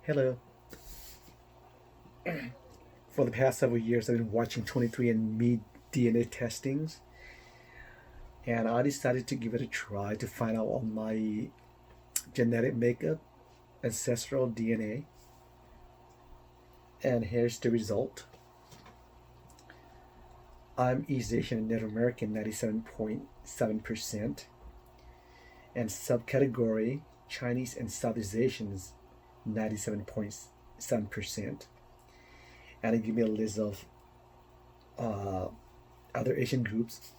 Hello. For the past several years, I've been watching 23andMe DNA testings, and I decided to give it a try to find out all my genetic makeup, ancestral DNA, and here's the result. I'm East Asian and Native American 97.7%, and subcategory Chinese and Southeast Asians 97.7%. And it gives me a list of uh, other Asian groups.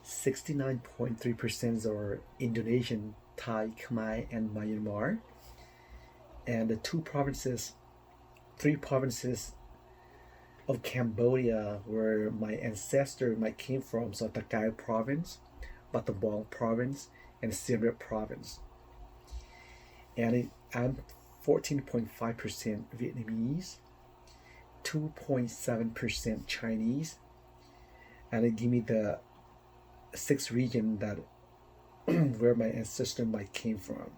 69.3% are Indonesian, Thai, Khmer, and Myanmar. And the three provinces of Cambodia where my ancestor might came from, so Takai province, Battambang province, and Siem Reap province. And I'm 14.5% Vietnamese, 2.7% Chinese, and it give me the sixth region that where my ancestor might came from.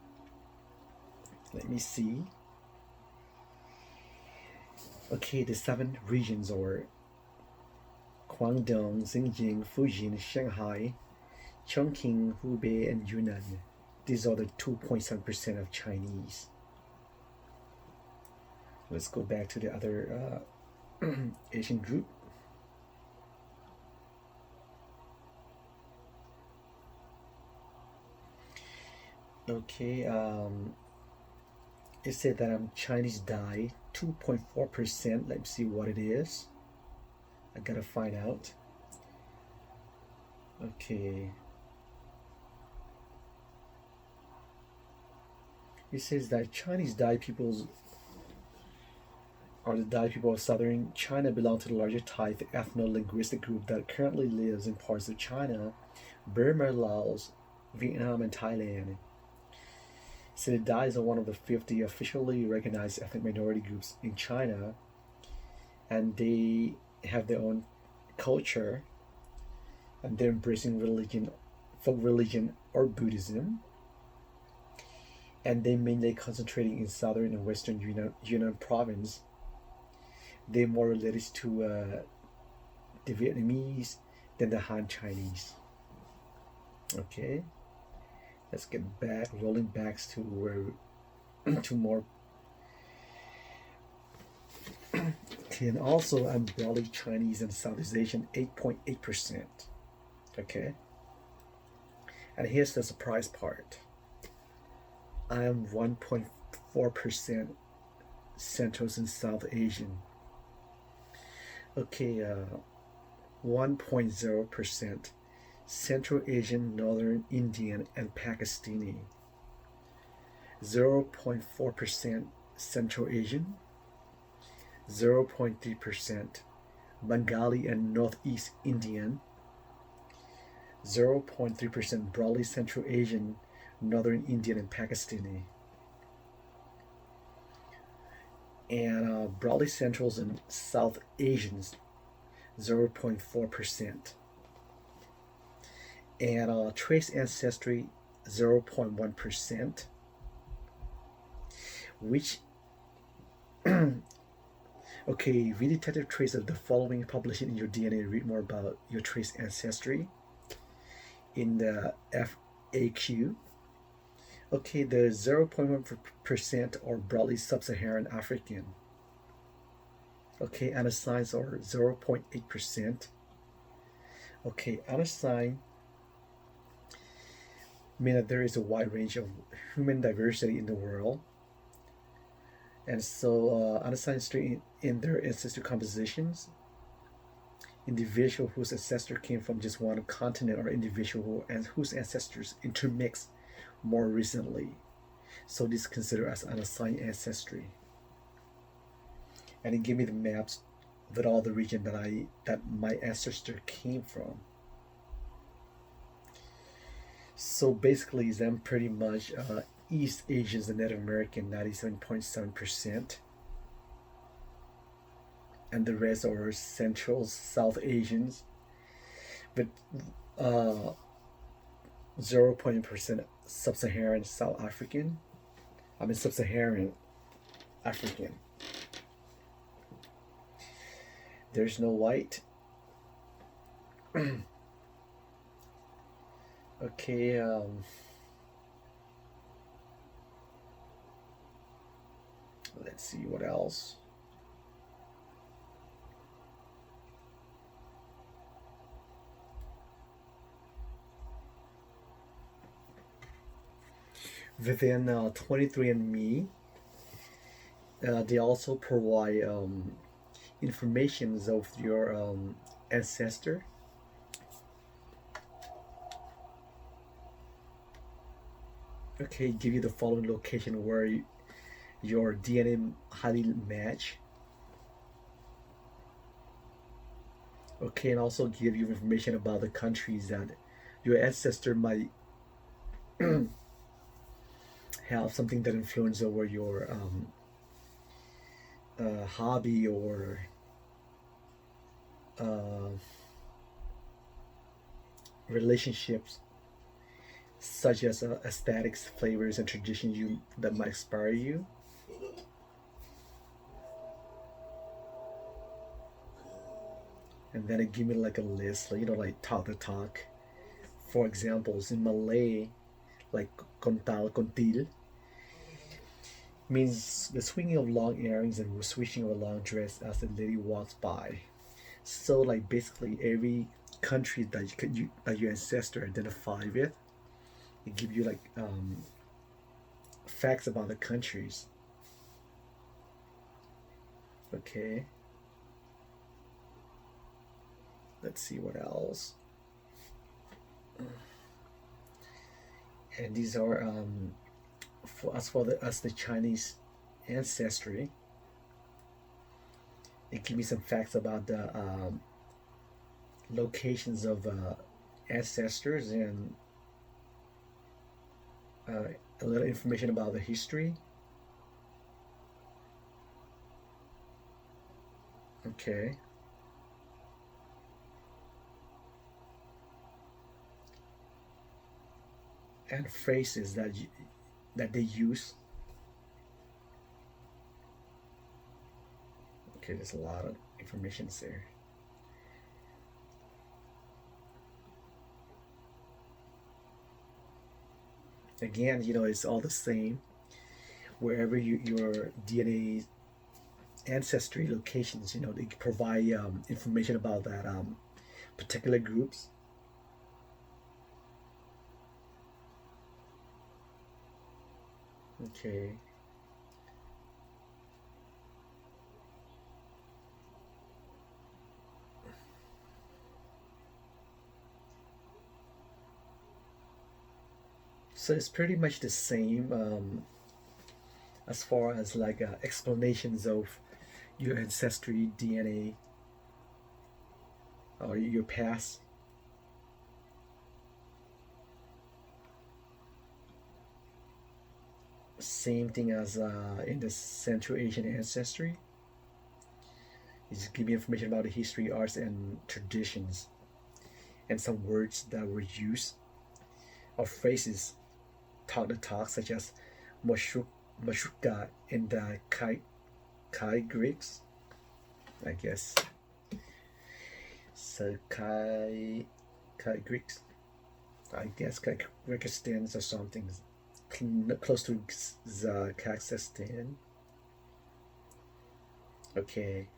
Let me see. Okay, the seven regions are Guangdong, Xinjiang, Fujian, Shanghai, Chongqing, Hubei, and Yunnan. These are the 2.7% of Chinese. Let's go back to the other Asian group. Okay, it said that I'm Chinese dye, 2.4%. Let me see what it is. I gotta find out. Okay. It says that Chinese dye peoples are the Dai people of southern China belong to the larger Thai ethno-linguistic group that currently lives in parts of China, Burma, Laos, Vietnam, and Thailand. So the Dais are one of the 50 officially recognized ethnic minority groups in China, and they have their own culture, and they're embracing religion, folk religion, or Buddhism, and they mainly concentrating in southern and western Yunnan province. They're more related to the Vietnamese than the Han Chinese. Okay, let's get back, rolling back to where to more. Okay, and also I'm barely Chinese and Southeast Asian, 8.8%. Okay, and here's the surprise part. I am 1.4% Central and South Asian. Okay, 1.0% Central Asian, Northern Indian, and Pakistani. 0.4% Central Asian. 0.3% Bengali and Northeast Indian. 0.3% broadly Central Asian, Northern Indian, and Pakistani. And broadly Centrals and South Asians, 0.4%. And trace ancestry, 0.1%. Which, okay, we detected trace of the following, publish it in your DNA, read more about your trace ancestry in the FAQ. Okay, the 0.1% are broadly sub-Saharan African. Okay, unassigned are 0.8%. Okay, unassigned mean that there is a wide range of human diversity in the world. And so unassigned stray in their ancestral compositions. Individual whose ancestor came from just one continent, or individual whose ancestors intermixed more recently. So this is considered as unassigned ancestry. And it gave me the maps with all the region that my ancestor came from. So basically, I'm pretty much East Asians and Native American, 97.7%. And the rest are Central, South Asians, with 0.1% Sub-Saharan South African. I mean Sub-Saharan African. There's no white. Okay, let's see what else. Within 23andMe, they also provide informations of your ancestor. Okay, give you the following location where your DNA highly match. Okay, and also give you information about the countries that your ancestor might have something that influence over your hobby or uh, relationships, such as aesthetics, flavors, and traditions that might inspire you. And then it give me like a list, like, like talk the talk. For examples, in Malay, like kontal, kontil, means the swinging of long earrings and swishing of a long dress as the lady walks by. So, like basically every country that that your ancestor identify with, it give you like facts about the countries. Okay. Let's see what else. And these are for the Chinese ancestry. It gives me some facts about the locations of ancestors and a little information about the history. Okay. And phrases that they use. Okay, there's a lot of information there. Again, it's all the same. Wherever your DNA ancestry locations, they provide information about that particular groups. Okay. So it's pretty much the same as far as like explanations of your ancestry, DNA, or your past. Same thing as in the Central Asian ancestry. It just give me information about the history, arts, and traditions, and some words that were used or phrases taught the talk, such as Mashukta in the Kai Greeks, I guess. So Kai Greeks, I guess Kyrgyzstan or something close to Kazakhstan. Okay.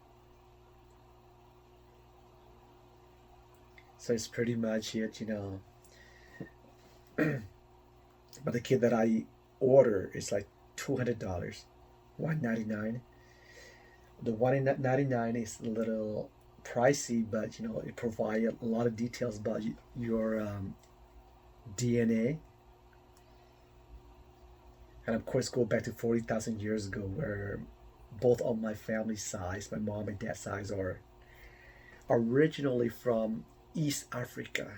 So it's pretty much it. But the kit that I order is like $200, $199. The $199 is a little pricey, but it provides a lot of details about your DNA, and of course go back to 40,000 years ago, where both of my family sides, my mom and dad sides, are originally from East Africa.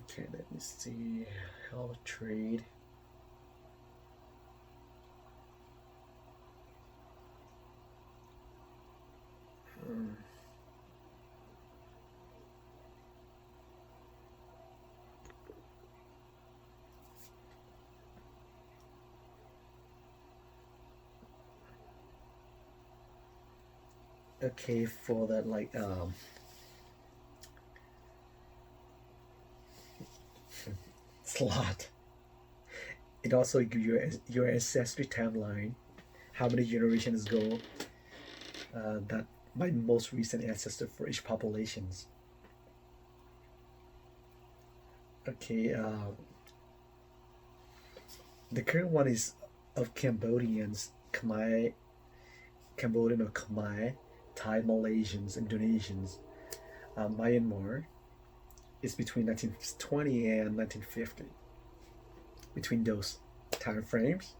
Okay, let me see how to trade. Okay, for that, it's a lot. It also gives your ancestry timeline, how many generations ago that my most recent ancestor for each populations. Okay, the current one is of Cambodians, Khmer, Cambodian or Khmer, Thai, Malaysians, Indonesians, Myanmar is between 1920 and 1950, between those time frames.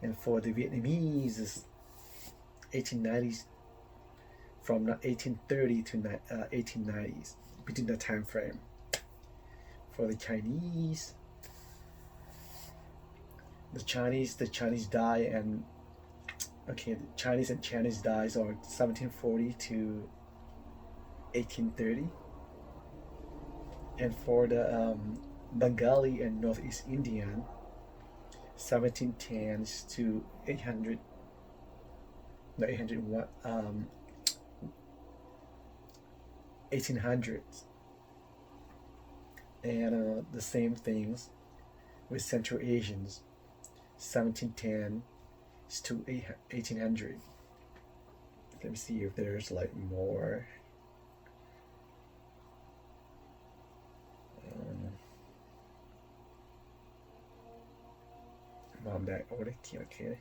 And for the Vietnamese is 1890s, from 1830 to 1890s, between that time frame. For the Chinese, the Chinese die and okay, the Chinese dies are 1740 to 1830, and for the Bengali and Northeast Indian, 1710s to 800, no 801, 1800s, and the same things with Central Asians, 1710 to 1800. Let me see if there's like more. I'm back. Okay.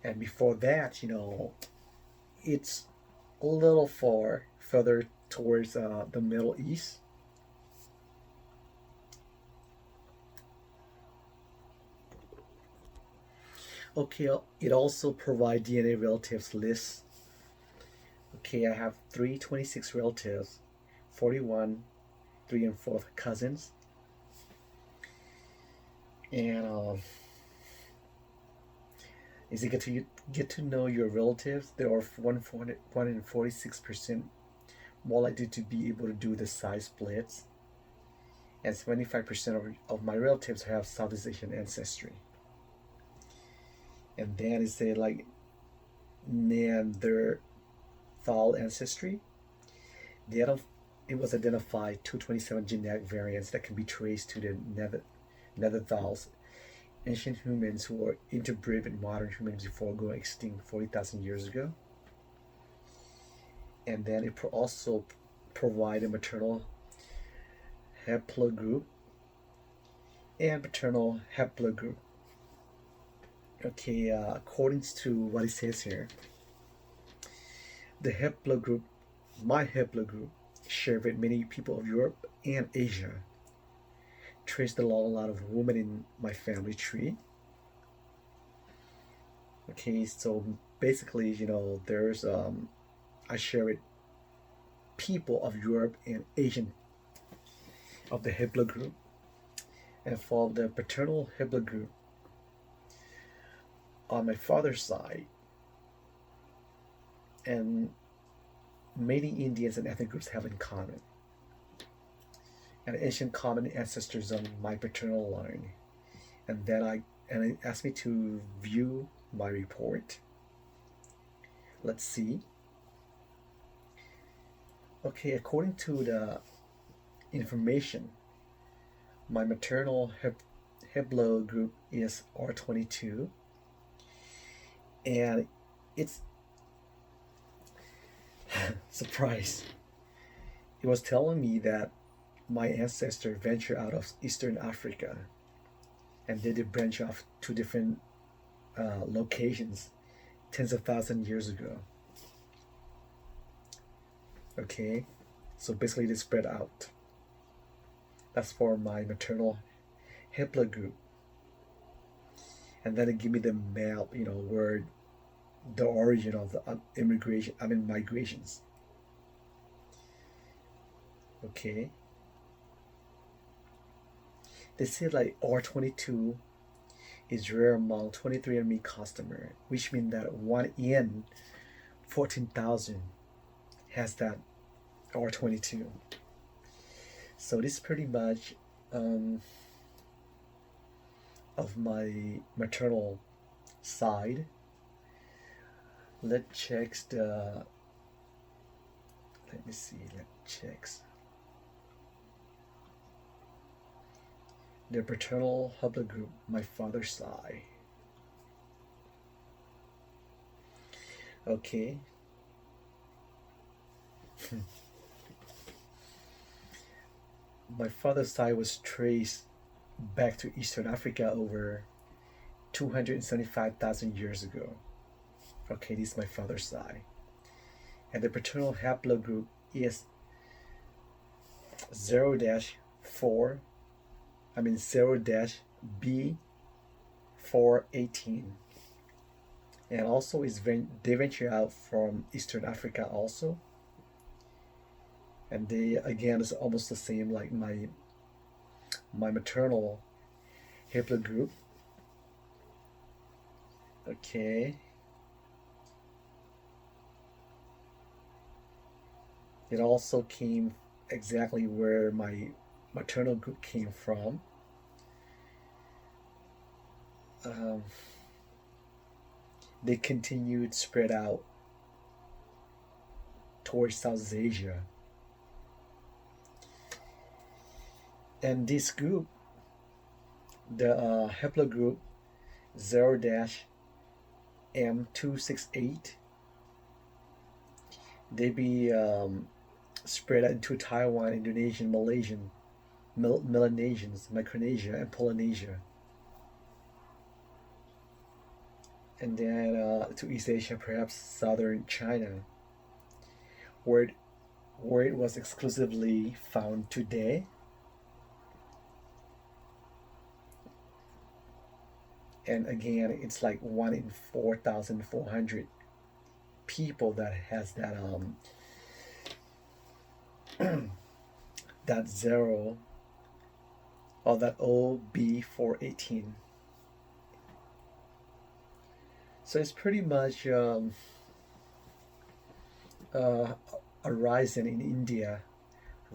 And before that, it's a little further towards the Middle East. Okay, it also provides DNA relatives list. Okay, I have 326 relatives, 41 3 and 4th cousins, and as you get to know your relatives, there are 146% more likely to be able to do the side splits, and 75% of my relatives have Southeast Asian ancestry. And then is say like Neanderthal ancestry. It was identified 227 genetic variants that can be traced to the Neanderthals, ancient humans who were interbred with modern humans before going extinct 40,000 years ago. And then it also provide a maternal haplogroup and paternal haplogroup. Okay, according to what it says here, the haplogroup, my haplogroup, shared with many people of Europe and Asia, traced along a lot of women in my family tree. Okay, so basically, there's I share with people of Europe and Asian of the haplogroup, and for the paternal haplogroup, on my father's side, and many Indians and ethnic groups have in common, and ancient common ancestors on my paternal line. And then it asked me to view my report. Let's see. Okay, according to the information, my maternal haplogroup is R22, and it's surprise. It was telling me that my ancestor ventured out of Eastern Africa, and they did branch off to different locations tens of thousands of years ago. Okay, so basically they spread out. That's for my maternal haplogroup, and then it give me the map, where the origin of the migrations. Okay, they say like R22 is rare among 23andMe customer, which means that 1 in 14,000 has that R22. So this is pretty much of my maternal side. Let's check the. Let me see. Let's check the paternal haplogroup, my father's side. Okay. My father's side was traced back to Eastern Africa over 275,000 years ago. Okay, this is my father's side. And the paternal haplogroup is 0-4, 0-B418. And also they venture out from Eastern Africa also. And they again is almost the same like my maternal haplogroup. Okay. It also came exactly where my maternal group came from. They continued spread out towards South Asia. And this group, the haplogroup 0-M268, they be spread out into Taiwan, Indonesian, Malaysian, Melanesians, Micronesia, and Polynesia. And then to East Asia, perhaps southern China, where it was exclusively found today. And again, it's like 1 in 4,400 people that has that that 0 or that OB418. So it's pretty much a rising in India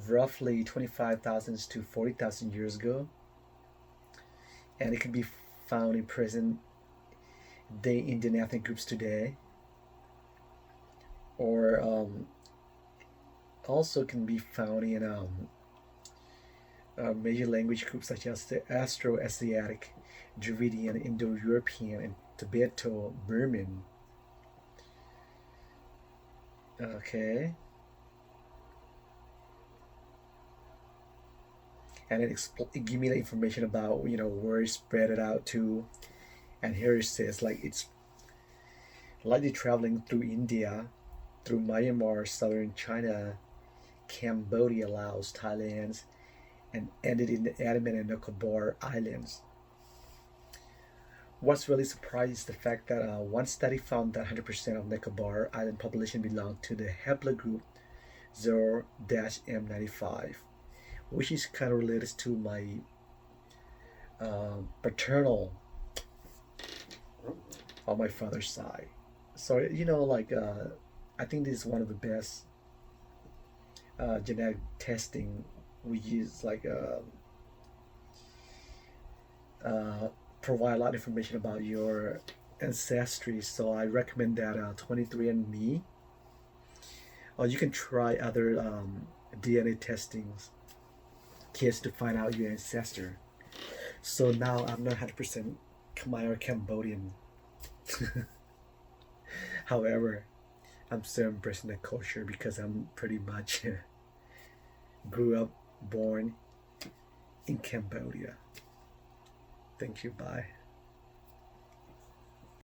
roughly 25,000 to 40,000 years ago, and it can be found in present day Indian ethnic groups today, or also can be found in major language groups such as the Austro-Asiatic, Dravidian, Indo-European, and Tibeto-Burman. Okay. And it give me the information about where it spread it out to, and here it says like it's likely traveling through India, through Myanmar, southern China, Cambodia, Laos, Thailand, and ended in the Andaman and Nicobar Islands. What's really surprising is the fact that one study found that 100% of Nicobar Island population belonged to the haplogroup 0-M95, which is kind of related to my paternal on my father's side. So I think this is one of the best genetic testing we use, provide a lot of information about your ancestry. So I recommend that 23andMe, or you can try other DNA testings kits to find out your ancestor. So now I'm not 100% Khmer or Cambodian. However, I'm still embracing the culture because I'm pretty much grew up, born in Cambodia. Thank you. Bye.